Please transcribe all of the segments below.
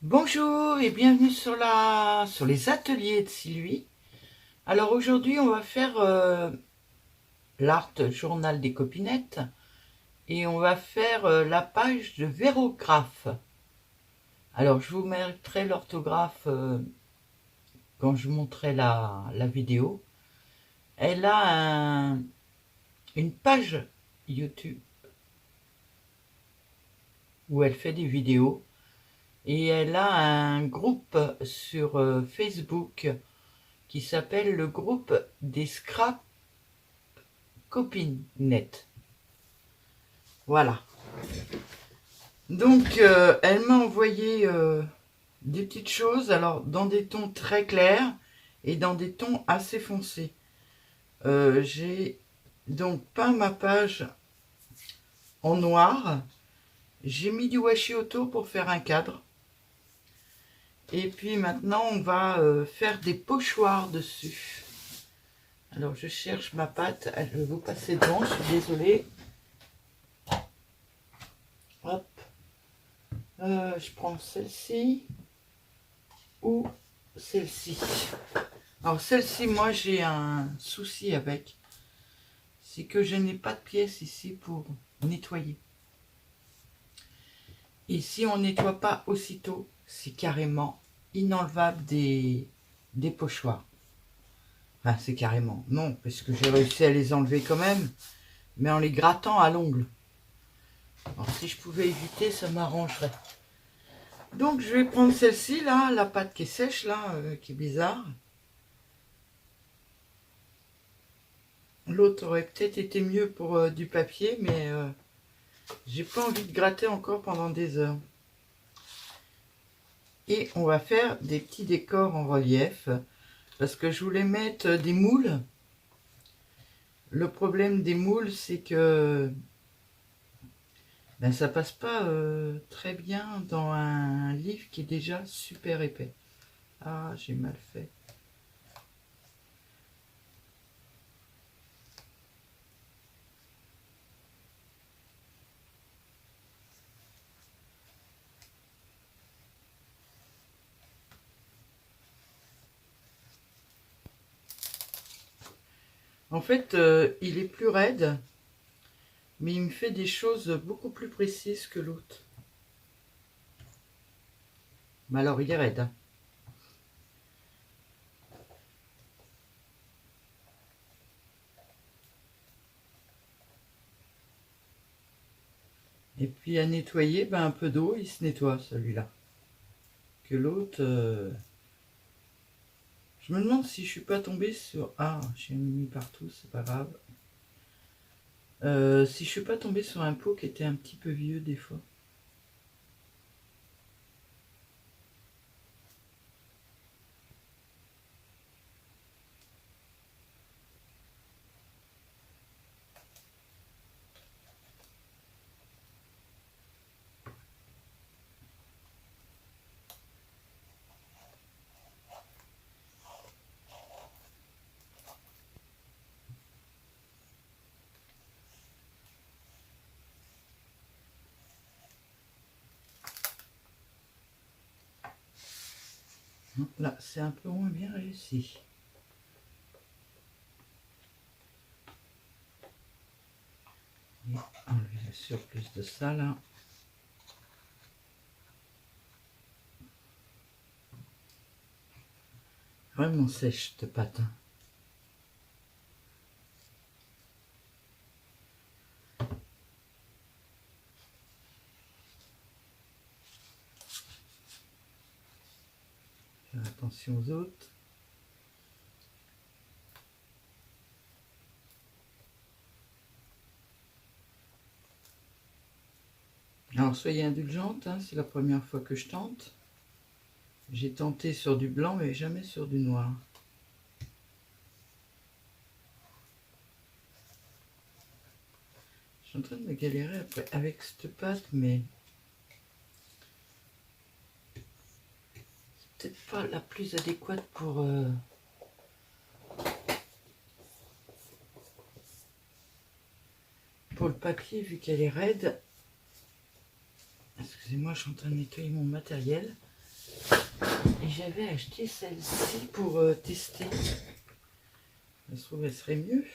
Bonjour et bienvenue sur les ateliers de Sylvie. Alors aujourd'hui on va faire l'art journal des copinettes et on va faire la page de vérographe. Alors je vous mettrai l'orthographe quand je montrerai la vidéo. Elle a une page YouTube où elle fait des vidéos et elle a un groupe sur Facebook qui s'appelle le groupe des scrap copinettes. Voilà. Donc elle m'a envoyé des petites choses, alors dans des tons très clairs et dans des tons assez foncés. J'ai donc peint ma page en noir. J'ai mis du washi autour pour faire un cadre. Et puis maintenant, on va faire des pochoirs dessus. Alors, je cherche ma pâte. Je vais vous passer devant, je suis désolée. Hop. Je prends celle-ci ou celle-ci. Alors, celle-ci, moi, j'ai un souci avec. C'est que je n'ai pas de pièce ici pour nettoyer. Et si on ne nettoie pas aussitôt, c'est carrément inenlevable des pochoirs. Enfin, c'est carrément, non, parce que j'ai réussi à les enlever quand même, mais en les grattant à l'ongle. Alors, si je pouvais éviter, ça m'arrangerait. Donc, je vais prendre celle-ci, là, la pâte qui est sèche, là, qui est bizarre. L'autre aurait peut-être été mieux pour du papier, mais j'ai pas envie de gratter encore pendant des heures. Et on va faire des petits décors en relief, parce que je voulais mettre des moules. Le problème des moules, c'est que ça passe pas très bien dans un livre qui est déjà super épais. Ah, j'ai mal fait. En fait, il est plus raide, mais il me fait des choses beaucoup plus précises que l'autre. Mais alors, il est raide, hein. Et puis à nettoyer, un peu d'eau, il se nettoie celui-là. Que l'autre, je me demande si je suis pas tombée sur... Ah, j'ai mis partout, c'est pas grave. Si je suis pas tombée sur un pot qui était un petit peu vieux des fois. Là, c'est un peu moins bien réussi. Et enlever le surplus de ça là. Vraiment sèche cette pâte. Faire attention aux autres. Alors soyez indulgente, hein, c'est la première fois que je tente. J'ai tenté sur du blanc mais jamais sur du noir. Je suis en train de me galérer après avec cette pâte, mais c'est peut-être pas la plus adéquate pour le papier vu qu'elle est raide. Excusez-moi, je suis en train de nettoyer mon matériel. Et j'avais acheté celle-ci pour tester. Ça se trouve, elle serait mieux.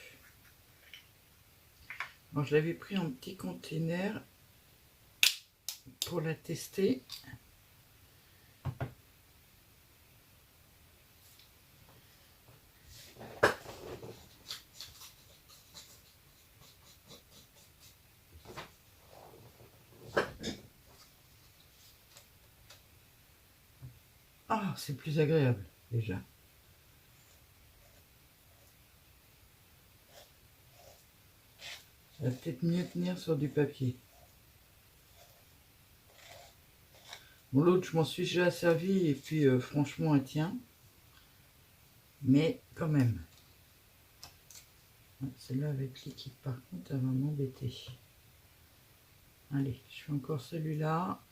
Bon, je l'avais pris en petit container pour la tester. Ah, c'est plus agréable déjà. Ça va peut-être mieux tenir sur du papier. Bon, l'autre, je m'en suis déjà servi et puis franchement, elle tient. Mais quand même. Celle-là avec liquide, par contre, elle va m'embêter. Allez, je fais encore celui-là.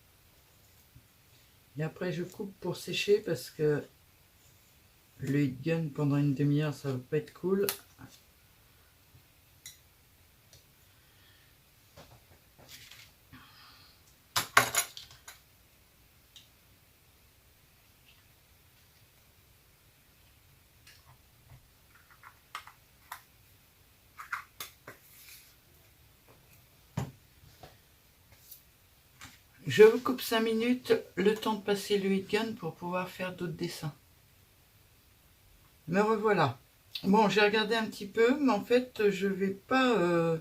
Et après, je coupe pour sécher parce que le heat gun pendant une demi-heure, ça va pas être cool. Je vous coupe 5 minutes, le temps de passer le heat gun pour pouvoir faire d'autres dessins. Me revoilà. Bon, j'ai regardé un petit peu, mais en fait, je vais pas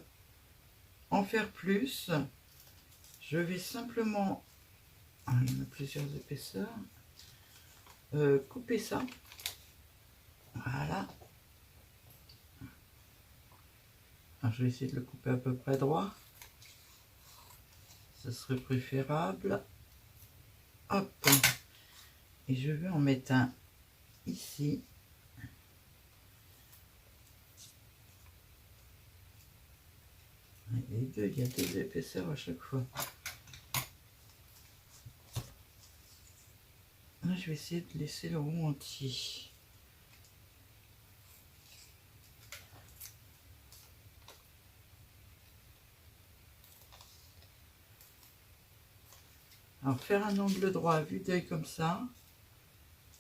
en faire plus. Je vais simplement, il y en a plusieurs épaisseurs, couper ça. Voilà. Alors, je vais essayer de le couper à peu près droit. Ce serait préférable. Hop. Et je vais en mettre un ici. Les deux, il y a deux épaisseurs à chaque fois. Là, je vais essayer de laisser le rond entier. Alors, faire un angle droit à vue d'œil comme ça,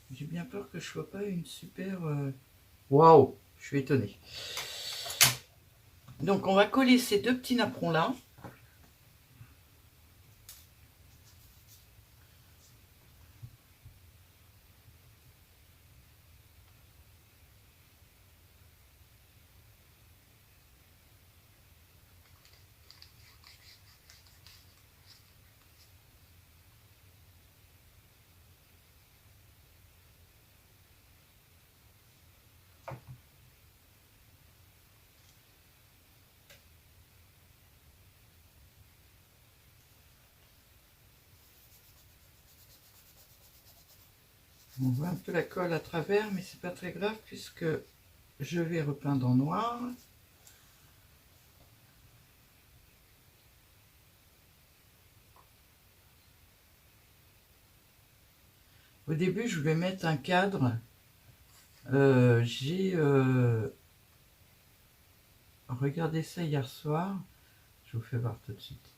j'ai bien peur que je ne sois pas une super... Waouh, je suis étonnée. Donc, on va coller ces deux petits napperons là. On voit un peu la colle à travers, mais c'est pas très grave puisque je vais repeindre en noir. Au début, je voulais mettre un cadre. J'ai regardé ça hier soir. Je vous fais voir tout de suite.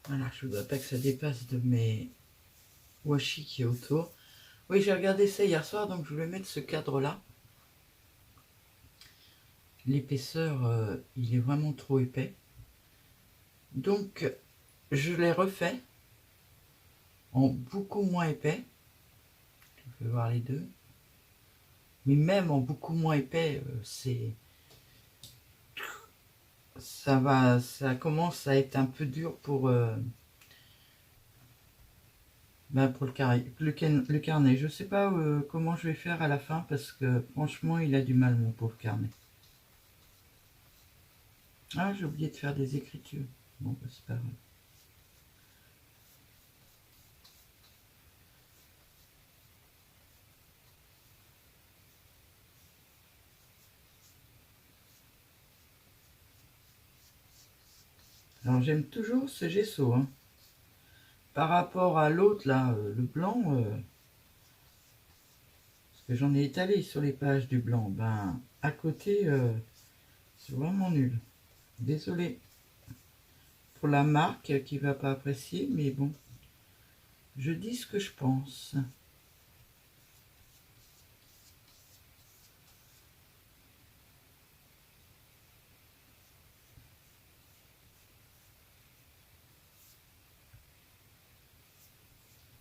Voilà, je ne voudrais pas que ça dépasse de mes washi qui est autour. Oui, j'ai regardé ça hier soir, donc je voulais mettre ce cadre-là. L'épaisseur, il est vraiment trop épais. Donc, je l'ai refait en beaucoup moins épais. Je vais voir les deux. Mais même en beaucoup moins épais, ça commence à être un peu dur pour pour le carnet. Je sais pas comment je vais faire à la fin parce que franchement, il a du mal, mon pauvre carnet. Ah, j'ai oublié de faire des écritures. Bon, bah, c'est pas grave. Alors, j'aime toujours ce gesso, hein. par rapport à l'autre, là, le blanc, parce que j'en ai étalé sur les pages du blanc, ben, à côté, c'est vraiment nul. Désolée pour la marque qui va pas apprécier, mais bon, je dis ce que je pense.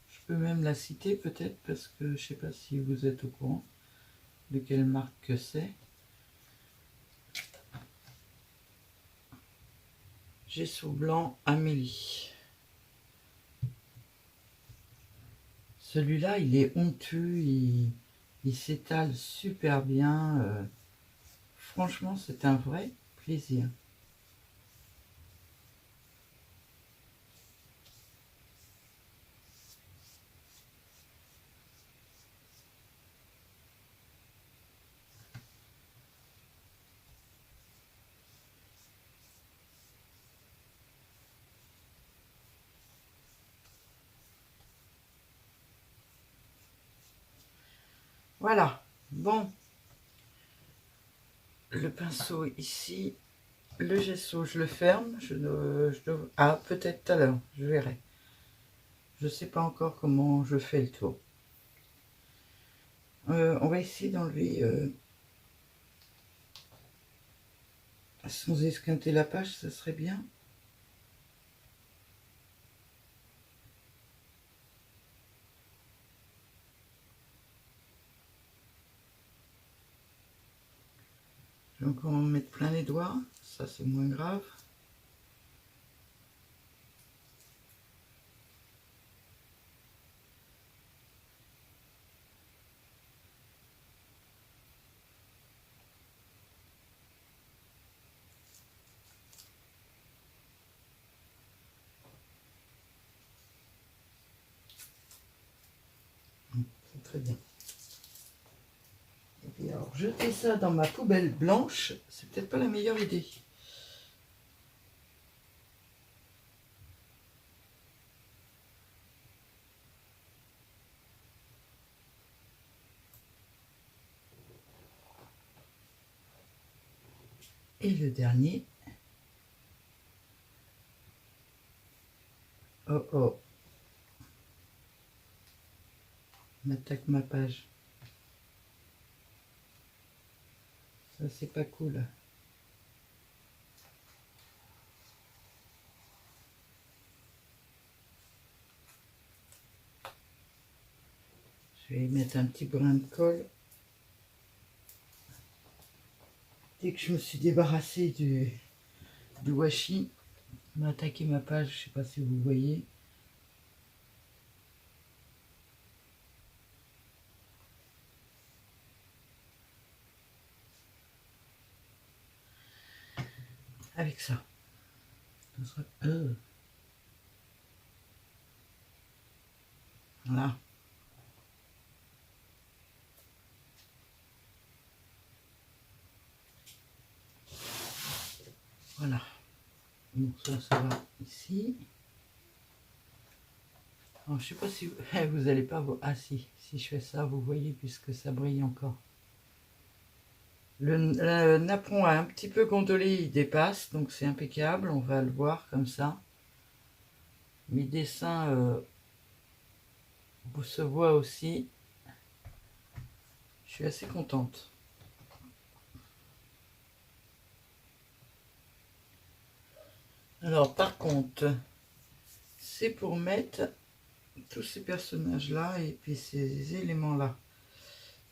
Je peux même la citer peut-être parce que je sais pas si vous êtes au courant de quelle marque c'est. Gesso blanc Amélie. Celui-là, il est honteux, il s'étale super bien. Franchement, c'est un vrai plaisir. Voilà. Bon, le pinceau ici, le gesso, je le ferme. Ah, peut-être tout à l'heure, je verrai. Je ne sais pas encore comment je fais le tour. On va essayer d'enlever sans esquinter la page, ça serait bien. Je vais encore en mettre plein les doigts, ça c'est moins grave. C'est très bien. Et puis alors, jeter ça dans ma poubelle blanche, c'est peut-être pas la meilleure idée. Et le dernier. Oh oh. M'attaque ma page. Ça c'est pas cool. Je vais y mettre un petit brin de colle. Dès que je me suis débarrassée du washi, m'a attaqué ma page, je sais pas si vous voyez. Avec ça. Voilà. Voilà. Donc ça va ici. Alors, je sais pas si vous allez pas voir. Ah si je fais ça, vous voyez puisque ça brille encore. Le napperon a un petit peu gondolé, il dépasse, donc c'est impeccable. On va le voir comme ça. Mes dessins se voient aussi. Je suis assez contente. Alors par contre, c'est pour mettre tous ces personnages-là et puis ces éléments-là.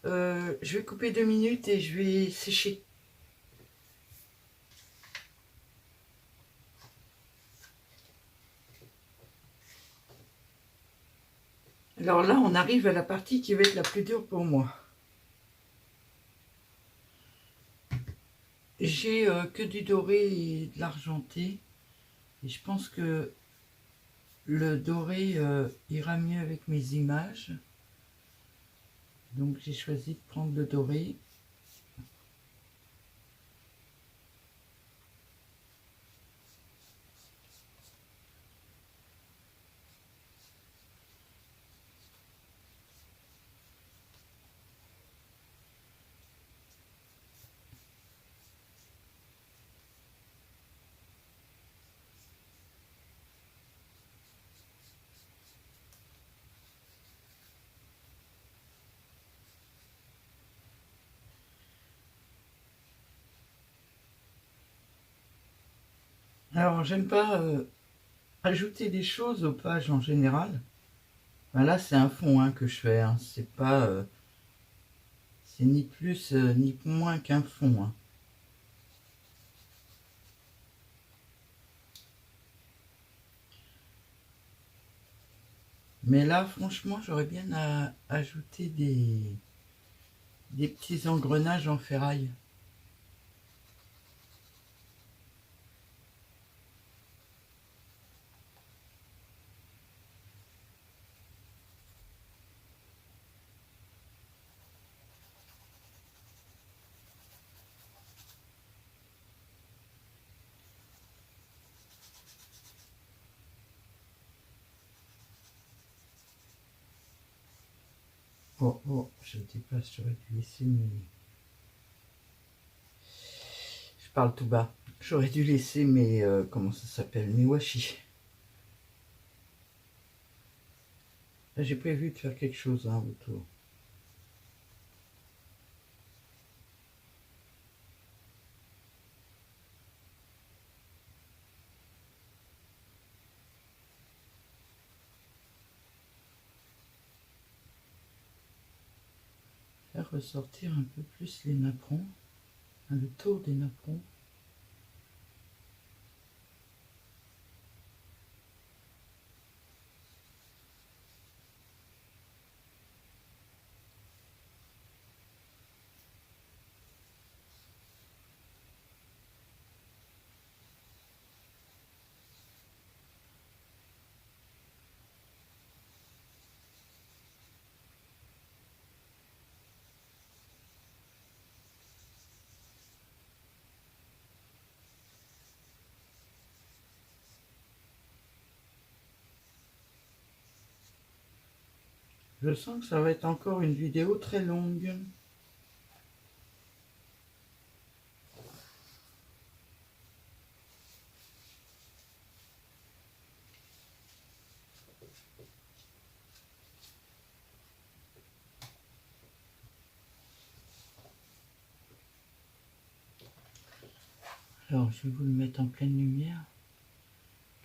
Je vais couper 2 minutes et je vais sécher. Alors là, on arrive à la partie qui va être la plus dure pour moi. J'ai que du doré et de l'argenté. Et je pense que le doré ira mieux avec mes images. Donc j'ai choisi de prendre le doré. Alors, j'aime pas ajouter des choses aux pages en général. Ben là, c'est un fond hein, que je fais. Hein. C'est pas... c'est ni plus ni moins qu'un fond. Hein. Mais là, franchement, j'aurais bien ajouté des petits engrenages en ferraille. Oh, oh, je dépasse, j'aurais dû laisser mes... Je parle tout bas. J'aurais dû laisser mes... comment ça s'appelle? Mes washi. Là, j'ai prévu de faire quelque chose hein, autour. Faire ressortir un peu plus les napperons. Le tour des napperons. Je sens que ça va être encore une vidéo très longue. Alors, je vais vous le mettre en pleine lumière,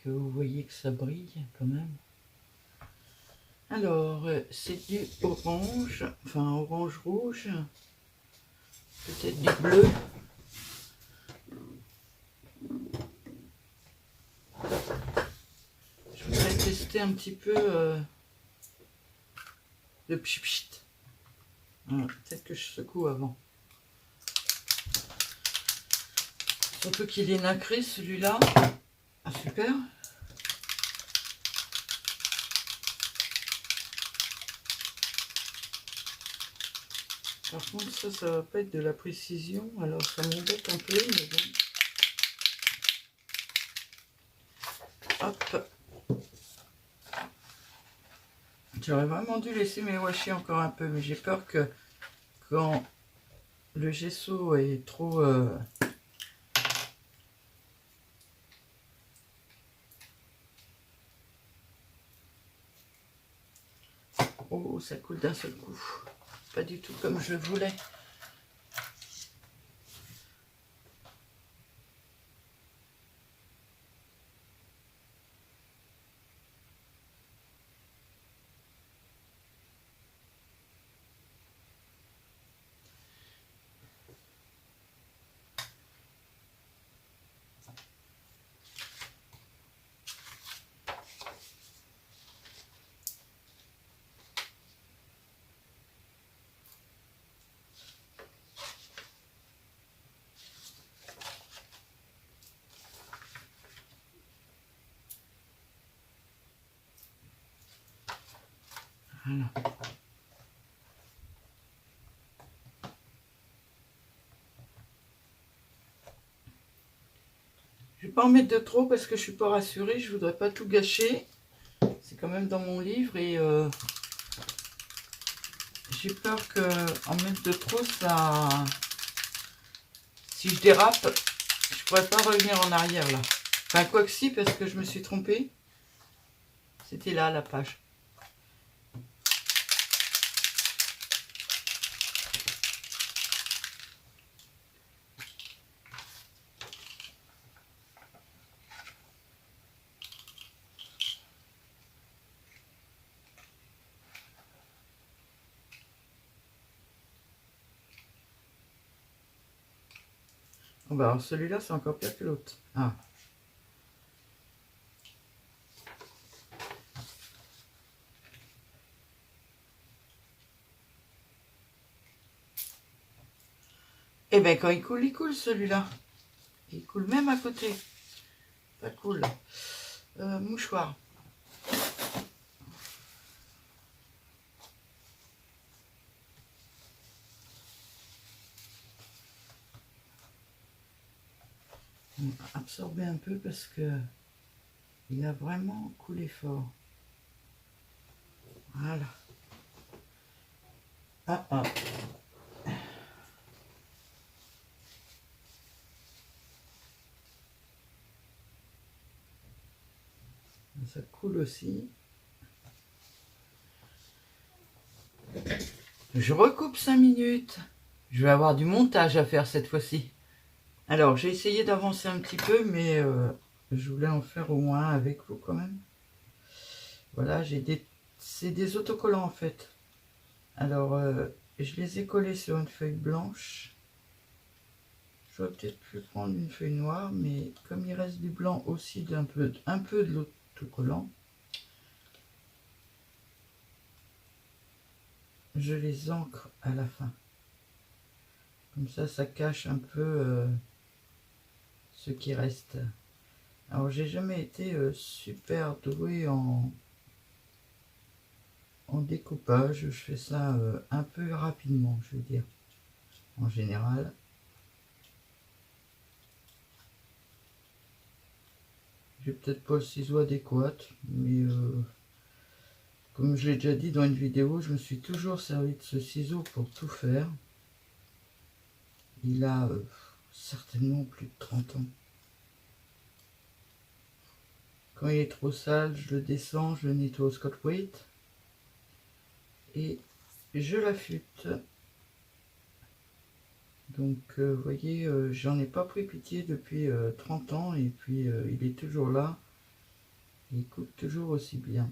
que vous voyez que ça brille quand même. Alors, c'est du orange, enfin orange-rouge, peut-être du bleu. Je voudrais tester un petit peu le pchit. Peut-être que je secoue avant. Surtout qu'il est nacré celui-là. Ah super. Par contre ça va pas être de la précision, alors ça m'embête un peu, mais bon. Hop. J'aurais vraiment dû laisser mes washi encore un peu, mais j'ai peur que quand le gesso est trop... Oh, ça coule d'un seul coup. Pas du tout comme je voulais. Voilà. Je ne vais pas en mettre de trop parce que je suis pas rassurée, je voudrais pas tout gâcher. C'est quand même dans mon livre et j'ai peur que en mettre de trop, ça... Si je dérape, je pourrais pas revenir en arrière là. Enfin, quoi que si, parce que je me suis trompée. C'était là la page. bah alors celui-là, c'est encore pire que l'autre. Ah. Eh ben quand il coule celui-là. Il coule même à côté. Pas cool. Mouchoir. On va absorber un peu parce que il a vraiment coulé fort. Voilà. Ah ah. Ça coule aussi. Je recoupe 5 minutes. Je vais avoir du montage à faire cette fois-ci. Alors, j'ai essayé d'avancer un petit peu, mais je voulais en faire au moins avec vous quand même. Voilà, c'est des autocollants en fait. Alors, je les ai collés sur une feuille blanche. J'aurais peut-être pu prendre une feuille noire, mais comme il reste du blanc aussi un peu de l'autocollant, je les ancre à la fin. Comme ça cache un peu ce qui reste. Alors, j'ai jamais été super doué en découpage. Je fais ça un peu rapidement, je veux dire, en général. J'ai peut-être pas le ciseau adéquat, mais comme je l'ai déjà dit dans une vidéo, je me suis toujours servi de ce ciseau pour tout faire. Il a certainement plus de 30 ans. Quand il est trop sale, je le descends, je le nettoie au Scotch-Brite et je l'affûte. Donc vous voyez, j'en ai pas pris pitié depuis 30 ans et puis il est toujours là. Il coûte toujours aussi bien.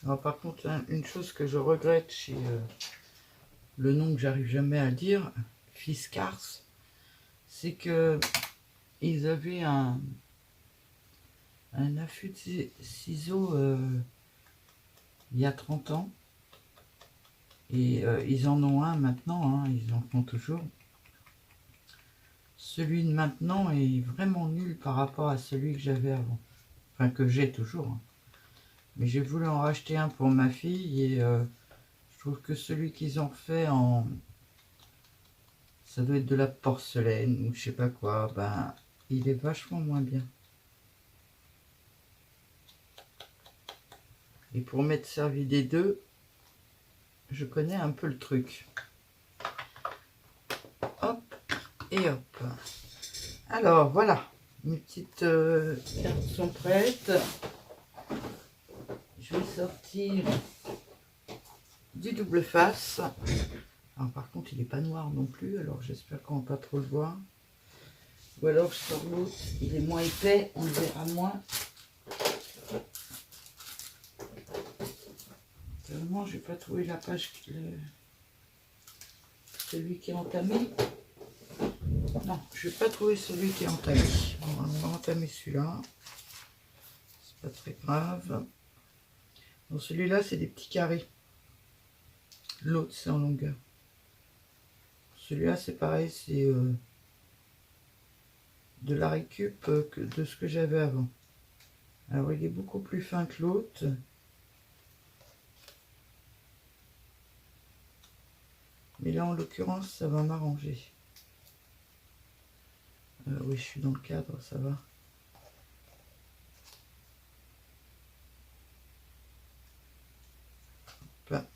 Alors par contre, une chose que je regrette chez le nom que j'arrive jamais à dire, Fiskars, c'est que ils avaient un affût de ciseaux il y a 30 ans. Et ils en ont un maintenant, hein, ils en font toujours. Celui de maintenant est vraiment nul par rapport à celui que j'avais avant. Enfin, que j'ai toujours. Hein. Mais j'ai voulu en racheter un pour ma fille et je trouve que celui qu'ils ont fait en... Ça doit être de la porcelaine ou je sais pas quoi. Ben, il est vachement moins bien. Et pour m'être servi des deux, je connais un peu le truc. Hop et hop. Alors voilà, mes petites cartes sont prêtes. Je vais sortir du double face. Alors par contre il n'est pas noir non plus, alors j'espère qu'on va pas trop le voir. Ou alors je sors l'autre, il est moins épais, on le verra moins. Vraiment, j'ai pas trouvé la page, celui qui est entamé. Non, je vais pas trouver celui qui est entamé. On va entamer celui-là. C'est pas très grave. Donc celui-là, c'est des petits carrés. L'autre, c'est en longueur. Celui-là, c'est pareil, c'est de la récup que de ce que j'avais avant. Alors, il est beaucoup plus fin que l'autre. Mais là, en l'occurrence, ça va m'arranger. Oui, je suis dans le cadre, ça va. Hop.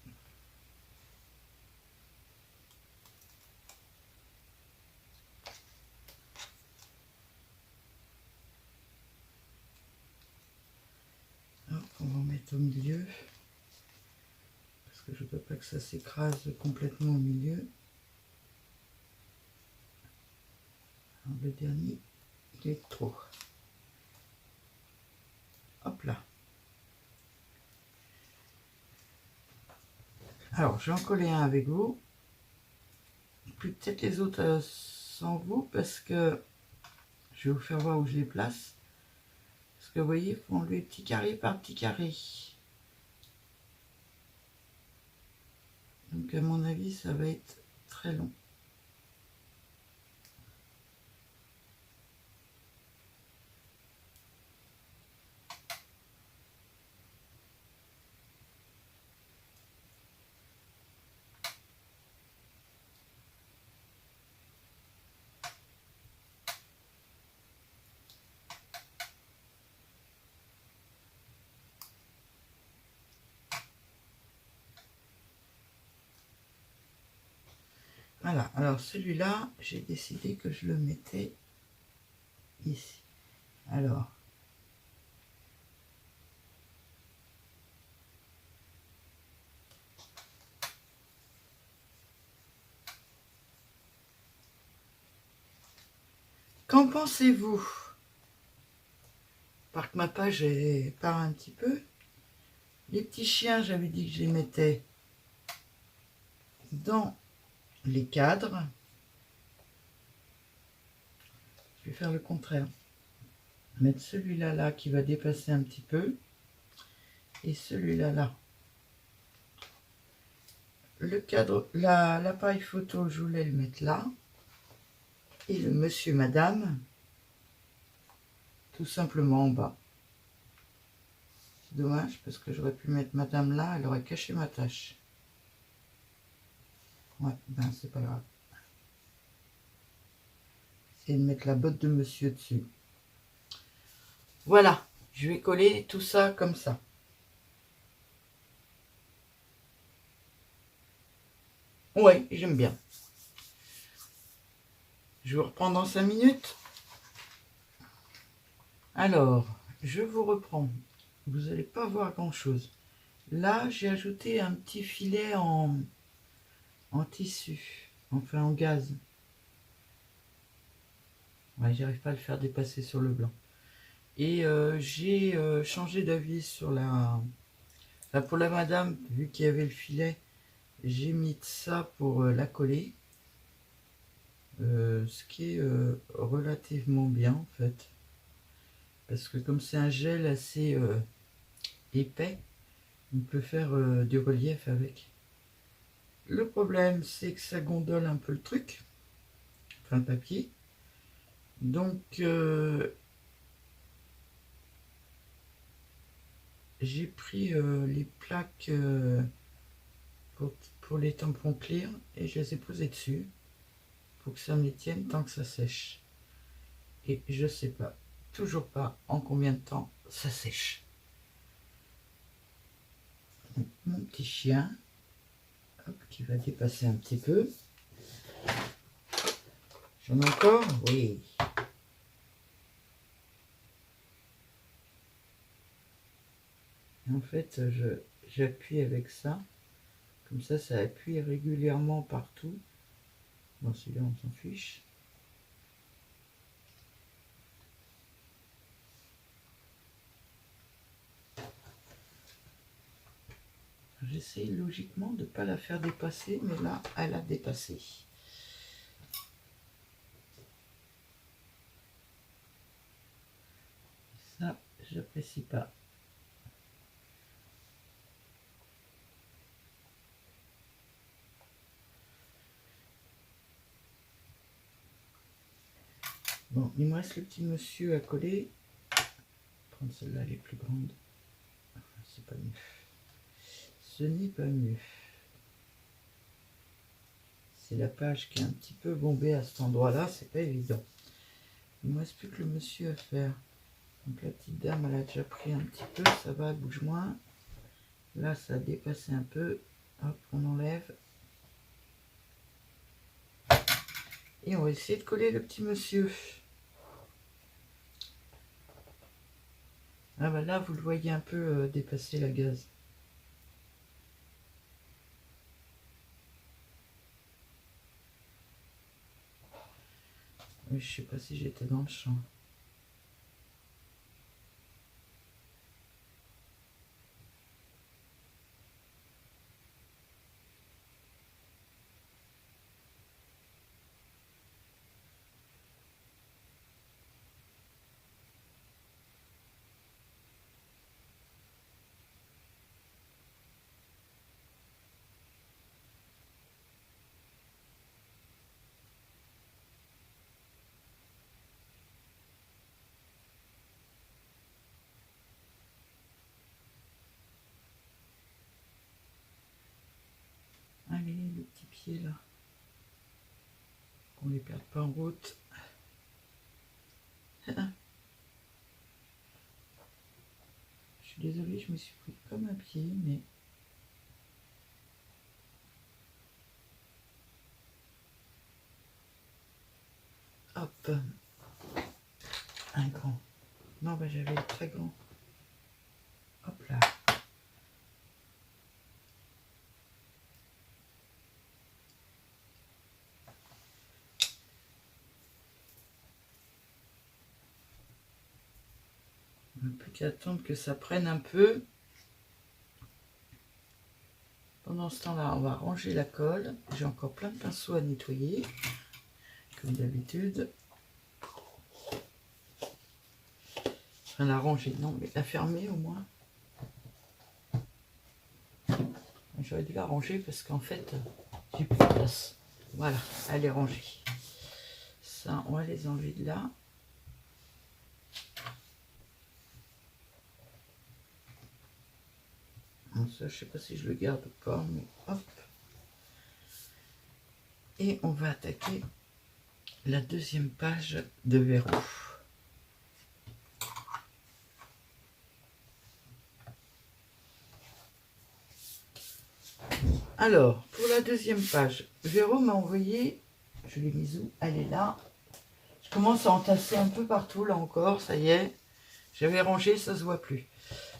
Hop, on va en mettre au milieu. Parce que je ne veux pas que ça s'écrase complètement au milieu. Alors, le dernier, il est trop. Hop là. Alors, je vais en coller un avec vous. puis peut-être les autres sans vous, parce que je vais vous faire voir où je les place. Parce que vous voyez, il faut enlever petit carré par petit carré. Donc à mon avis, ça va être très long. Voilà, alors celui-là, j'ai décidé que je le mettais ici. Alors, qu'en pensez-vous? Par que ma page part un petit peu. Les petits chiens, j'avais dit que je les mettais dans les cadres. Je vais faire le contraire. Mettre celui-là là qui va dépasser un petit peu. Et celui-là là. Le cadre, l'appareil photo, je voulais le mettre là. Et le monsieur, madame, tout simplement en bas. C'est dommage parce que j'aurais pu mettre madame là, elle aurait caché ma tâche. Ouais, ben c'est pas grave. Et de mettre la botte de monsieur dessus. Voilà, je vais coller tout ça comme ça. Ouais, j'aime bien. Je vous reprends dans 5 minutes. Alors, je vous reprends. Vous n'allez pas voir grand chose. Là, j'ai ajouté un petit filet en tissu, enfin en gaz. Ouais, j'arrive pas à le faire dépasser sur le blanc. Et j'ai changé d'avis sur la... Enfin, pour la madame, vu qu'il y avait le filet, j'ai mis ça pour la coller. Ce qui est relativement bien en fait. Parce que comme c'est un gel assez épais, on peut faire du relief avec. Le problème, c'est que ça gondole un peu le truc, enfin le papier. Donc, j'ai pris les plaques pour les tampons clear et je les ai posées dessus pour que ça me les tienne tant que ça sèche. Et je sais pas, toujours pas en combien de temps ça sèche. Donc, mon petit chien, hop, qui va dépasser un petit peu. J'en ai encore? Oui. En fait, j'appuie avec ça. Comme ça appuie régulièrement partout. Bon, celui-là, on s'en fiche. J'essaie logiquement de ne pas la faire dépasser, mais là, elle a dépassé. Ça, j'apprécie pas. Bon, il me reste le petit monsieur à coller. Je vais prendre celle-là, elle est plus grande. C'est pas mieux. Ce n'est pas mieux. C'est la page qui est un petit peu bombée à cet endroit-là, c'est pas évident. Il ne me reste plus que le monsieur à faire. Donc la petite dame, elle a déjà pris un petit peu, ça va, elle bouge moins. Là, ça a dépassé un peu. Hop, on enlève. Et on va essayer de coller le petit monsieur. Ah bah là, vous le voyez un peu dépasser la gaze. Je sais pas si j'étais dans le champ. tranquille. Qu'on les perde pas en route. Je suis désolée, je me suis pris comme un pied, mais... Hop. Un grand. Non, bah j'avais le très grand. Hop là. On n'a plus qu'à attendre que ça prenne un peu. Pendant ce temps-là, on va ranger la colle. J'ai encore plein de pinceaux à nettoyer, comme d'habitude. Enfin, la ranger, non, mais la fermer au moins. J'aurais dû la ranger parce qu'en fait, j'ai plus de place. Voilà, elle est rangée. Ça, on va les enlever de là. Bon, ça, je sais pas si je le garde ou pas, mais hop. Et on va attaquer la deuxième page de verrou. Alors, pour la deuxième page, Véro m'a envoyé, je l'ai mise où? Elle est là. Je commence à entasser un peu partout, là encore, ça y est. J'avais rangé, ça se voit plus.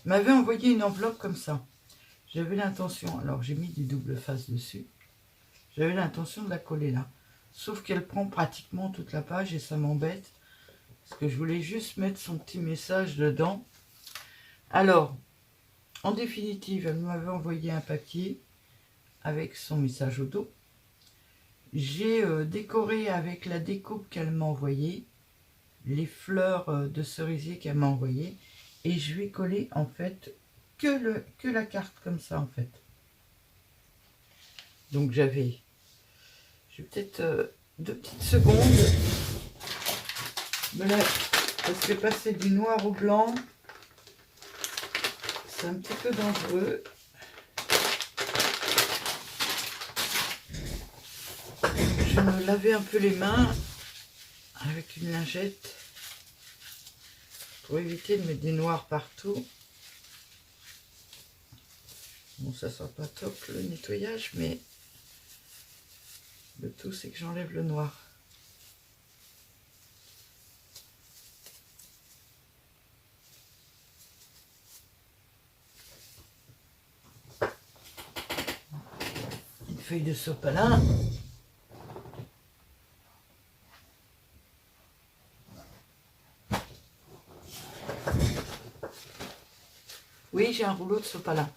Il m'avait envoyé une enveloppe comme ça. J'avais l'intention, alors j'ai mis du double face dessus. J'avais l'intention de la coller là. Sauf qu'elle prend pratiquement toute la page et ça m'embête. Parce que je voulais juste mettre son petit message dedans. Alors, en définitive, elle m'avait envoyé un papier avec son message au dos. J'ai décoré avec la découpe qu'elle m'a envoyée, les fleurs de cerisier qu'elle m'a envoyées, et je lui ai collé en fait que la carte comme ça en fait. Donc j'ai peut-être 2 petites secondes, parce que passer du noir au blanc, c'est un petit peu dangereux. Je me lavais un peu les mains avec une lingette pour éviter de mettre des noirs partout. Bon, ça sera pas top le nettoyage, mais le tout c'est que j'enlève le noir. Une feuille de sopalin. Oui, j'ai un rouleau de sopalin.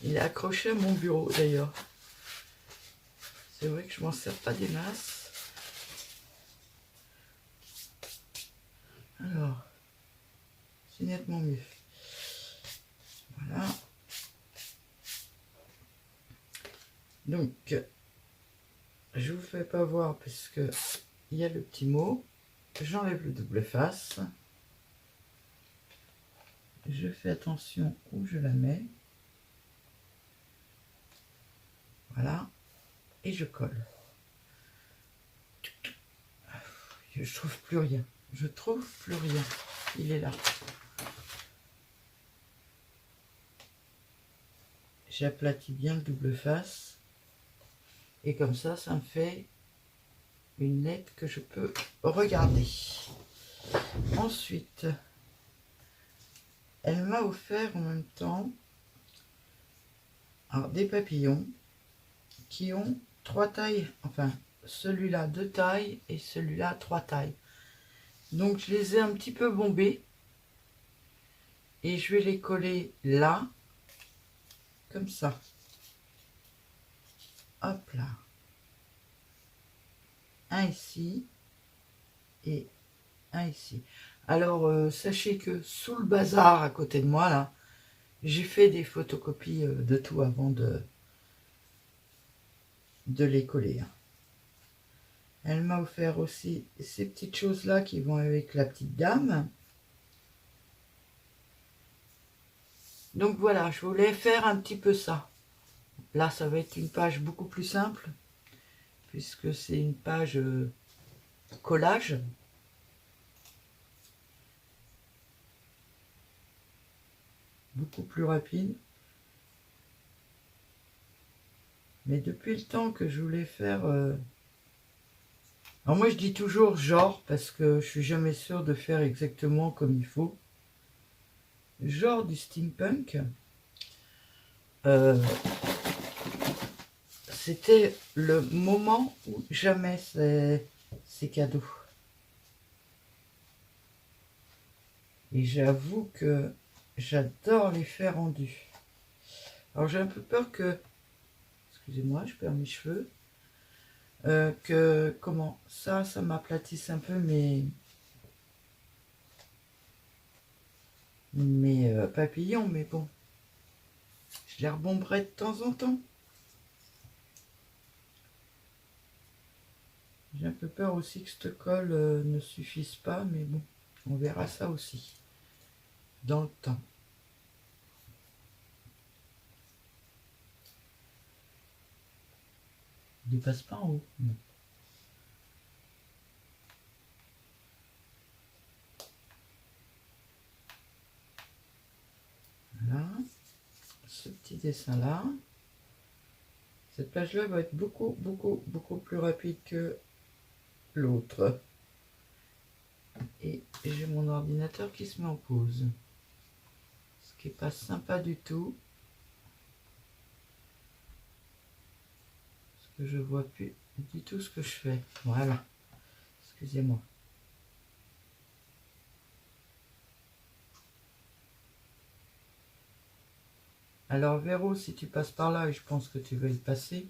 Il est accroché à mon bureau d'ailleurs. C'est vrai que je m'en sers pas des masses. Alors, c'est nettement mieux. Voilà. Donc, je vous fais pas voir parce que il y a le petit mot. J'enlève le double face. Je fais attention où je la mets. Voilà. Et je colle. Je trouve plus rien. Je trouve plus rien. Il est là. J'aplatis bien le double face. Et comme ça, ça me fait une lettre que je peux regarder. Ensuite, elle m'a offert en même temps des papillons qui ont 3 tailles, enfin celui-là 2 tailles et celui-là 3 tailles. Donc je les ai un petit peu bombés et je vais les coller là, comme ça. Hop là. Un ici et un ici. Alors sachez que sous le bazar à côté de moi là, j'ai fait des photocopies de tout avant de les coller. Elle m'a offert aussi ces petites choses là qui vont avec la petite dame. Donc voilà, je voulais faire un petit peu ça. là, ça va être une page beaucoup plus simple, puisque c'est une page collage. Beaucoup plus rapide. Mais depuis le temps que je voulais faire... Alors moi, je dis toujours genre, parce que je suis jamais sûre de faire exactement comme il faut. Genre du steampunk. C'était le moment où jamais c'est cadeau. Et j'avoue que j'adore les faits rendus. Alors j'ai un peu peur que... Excusez-moi, je perds mes cheveux. Que comment ça m'aplatisse un peu mes papillons, mais bon, je les rebomberai de temps en temps. J'ai un peu peur aussi que cette colle ne suffise pas, mais bon, on verra ça aussi dans le temps. Il ne passe pas en haut. Non. Voilà, ce petit dessin là. Cette page là va être beaucoup plus rapide que l'autre. Et j'ai mon ordinateur qui se met en pause. Ce qui n'est pas sympa du tout. Parce que je vois plus du tout ce que je fais. Voilà. Excusez-moi. Alors Véro, si tu passes par là, et je pense que tu veux y passer,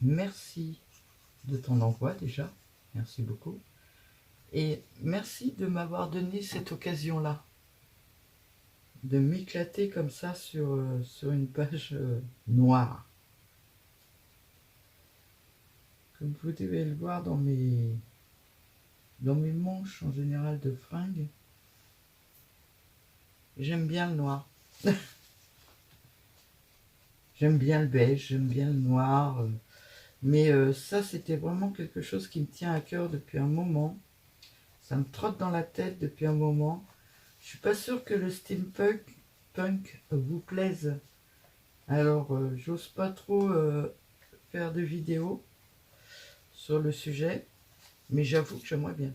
merci de ton envoi déjà. Merci beaucoup. Et merci de m'avoir donné cette occasion-là. De m'éclater comme ça sur une page noire. Comme vous devez le voir dans mes manches en général de fringues, j'aime bien le noir. J'aime bien le beige, j'aime bien le noir. Mais ça, c'était vraiment quelque chose qui me tient à cœur depuis un moment. Ça me trotte dans la tête depuis un moment. Je suis pas sûre que le steampunk vous plaise. Alors, j'ose pas trop faire de vidéos sur le sujet, mais j'avoue que j'aimerais bien.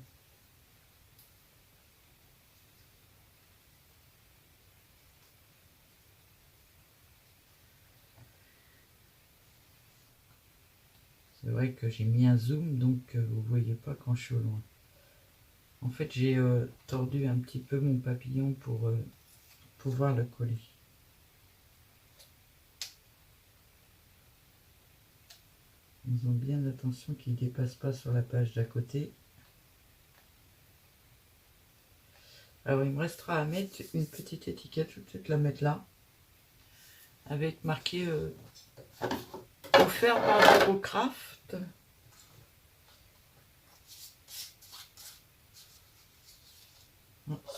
C'est vrai que j'ai mis un zoom, donc vous voyez pas quand je suis au loin. En fait, j'ai tordu un petit peu mon papillon pour pouvoir le coller. Faisons bien attention qu'il ne dépasse pas sur la page d'à côté. Alors il me restera à mettre une petite étiquette, je vais peut-être la mettre là, avec marqué offert par Verocraft.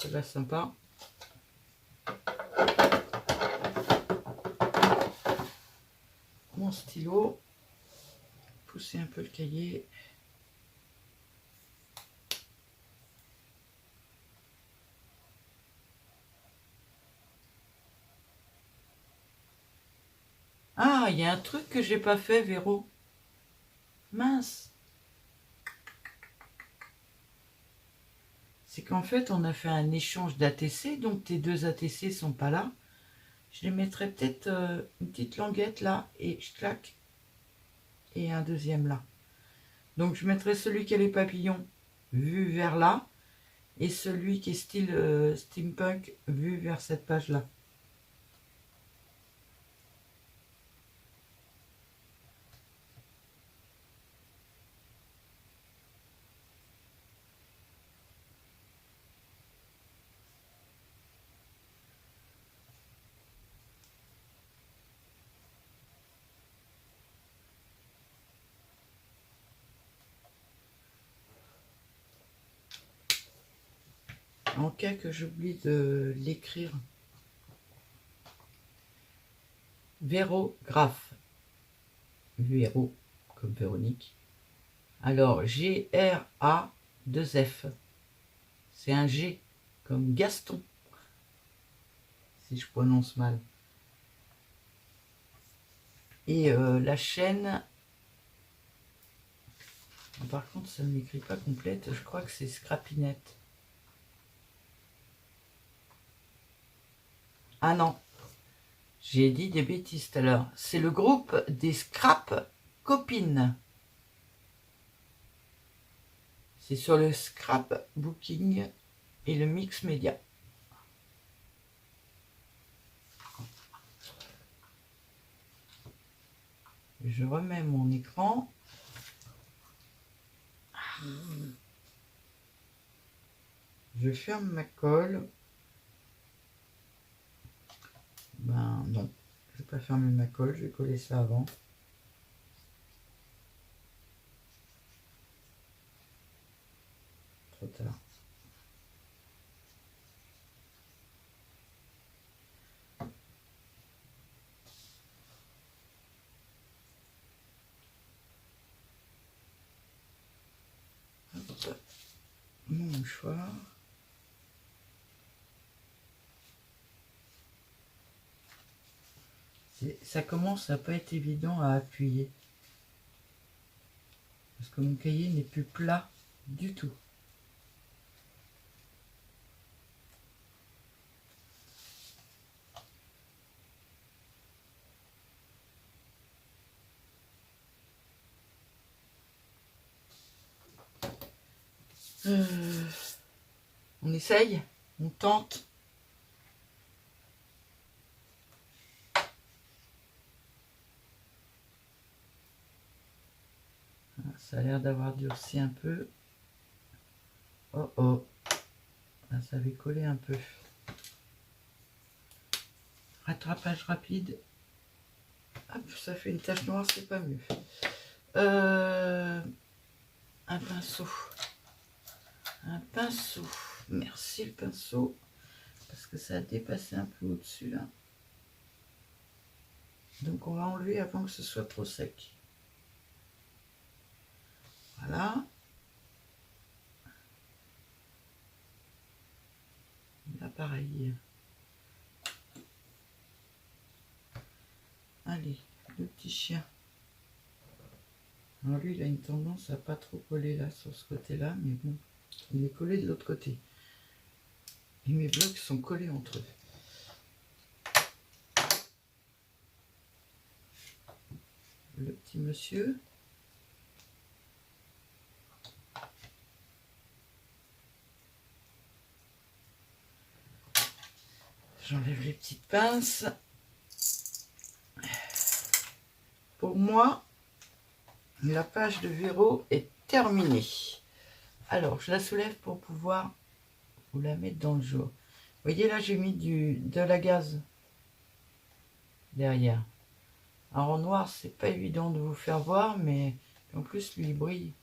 C'est là sympa. Mon stylo, pousser un peu le cahier. Ah, il y a un truc que j'ai pas fait, Véro. Mince. C'est qu'en fait, on a fait un échange d'ATC, donc tes deux ATC sont pas là. Je les mettrai peut-être une petite languette là, et je claque. Et un deuxième là. Donc je mettrai celui qui a les papillons vu vers là, et celui qui est style steampunk vu vers cette page là. En cas que j'oublie de l'écrire Vérographe. Véro, comme Véronique. Alors, G-R-A-2-F. C'est un G, comme Gaston, si je prononce mal. Et la chaîne, par contre, ça ne m'écrit pas complète. Je crois que c'est Scrapinette. Ah non, j'ai dit des bêtises tout à l'heure. C'est le groupe des Scrap Copines. C'est sur le Scrap Booking et le Mix Media. Je remets mon écran. Je ferme ma colle. Ben non, je vais pas fermer ma colle, je vais coller ça avant. Trop tard. Hop. Mon mouchoir. Ça commence à pas être évident à appuyer. Parce que mon cahier n'est plus plat du tout. On essaye, on tente. Ça a l'air d'avoir durci un peu. Oh oh, là, ça avait collé un peu. Rattrapage rapide. Hop, ça fait une tache noire, c'est pas mieux. Un pinceau. Un pinceau. Merci le pinceau. Parce que ça a dépassé un peu au-dessus là. Donc on va enlever avant que ce soit trop sec. Voilà. Là pareil. Allez, le petit chien. Alors lui il a une tendance à pas trop coller là sur ce côté là, mais bon, il est collé de l'autre côté. Et mes blocs sont collés entre eux. Le petit monsieur. J'enlève les petites pinces. Pour moi, la page de Véro est terminée. Alors, je la soulève pour pouvoir vous la mettre dans le jour. Vous voyez, là, j'ai mis de la gaze derrière. Alors, en noir, c'est pas évident de vous faire voir, mais en plus, lui, il brille.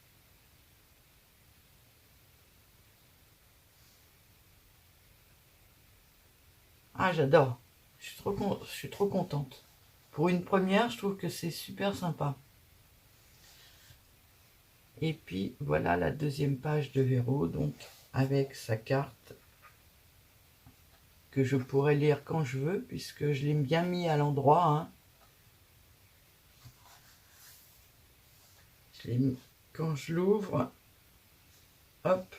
Ah, j'adore. Je suis trop contente. Pour une première, je trouve que c'est super sympa. Et puis, voilà la deuxième page de Véro, donc avec sa carte que je pourrais lire quand je veux, puisque je l'ai bien mis à l'endroit. Hein. Je l'ai mis quand je l'ouvre. Hop.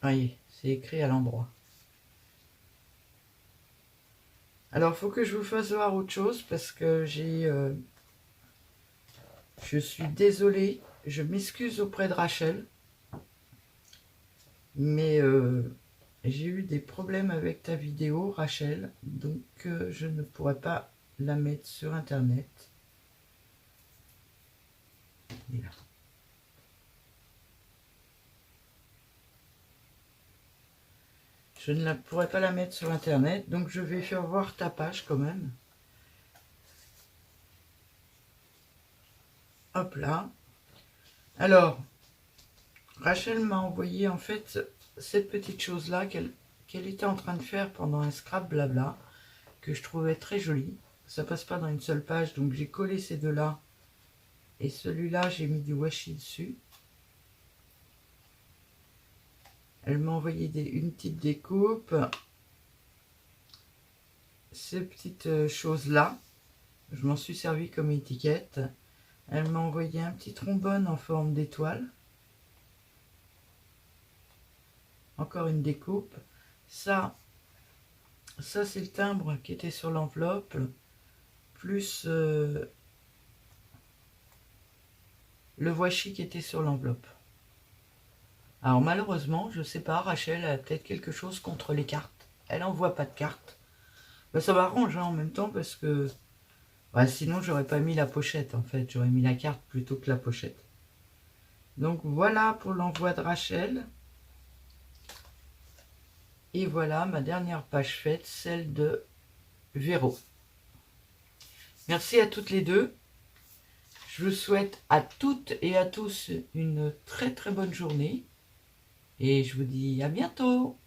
Voyez, c'est écrit à l'endroit. Alors, il faut que je vous fasse voir autre chose parce que je suis désolée, je m'excuse auprès de Rachel, mais j'ai eu des problèmes avec ta vidéo, Rachel, donc je ne pourrais pas la mettre sur Internet. Et là. Je ne pourrais pas la mettre sur Internet, donc je vais faire voir ta page quand même. Hop là. Alors, Rachel m'a envoyé en fait cette petite chose-là qu'elle était en train de faire pendant un scrap blabla, que je trouvais très jolie. ça passe pas dans une seule page, donc j'ai collé ces deux-là. Et celui-là, j'ai mis du washi dessus. Elle m'a envoyé une petite découpe. Ces petites choses-là, je m'en suis servi comme étiquette. Elle m'a envoyé un petit trombone en forme d'étoile. Encore une découpe. Ça c'est le timbre qui était sur l'enveloppe, plus le washi qui était sur l'enveloppe. Alors malheureusement, je sais pas, Rachel a peut-être quelque chose contre les cartes. Elle n'envoie pas de cartes. Ben, ça m'arrange en même temps parce que sinon j'aurais pas mis la pochette en fait. J'aurais mis la carte plutôt que la pochette. Donc voilà pour l'envoi de Rachel. Et voilà ma dernière page faite, celle de Véro. Merci à toutes les deux. Je vous souhaite à toutes et à tous une très très bonne journée. Et je vous dis à bientôt.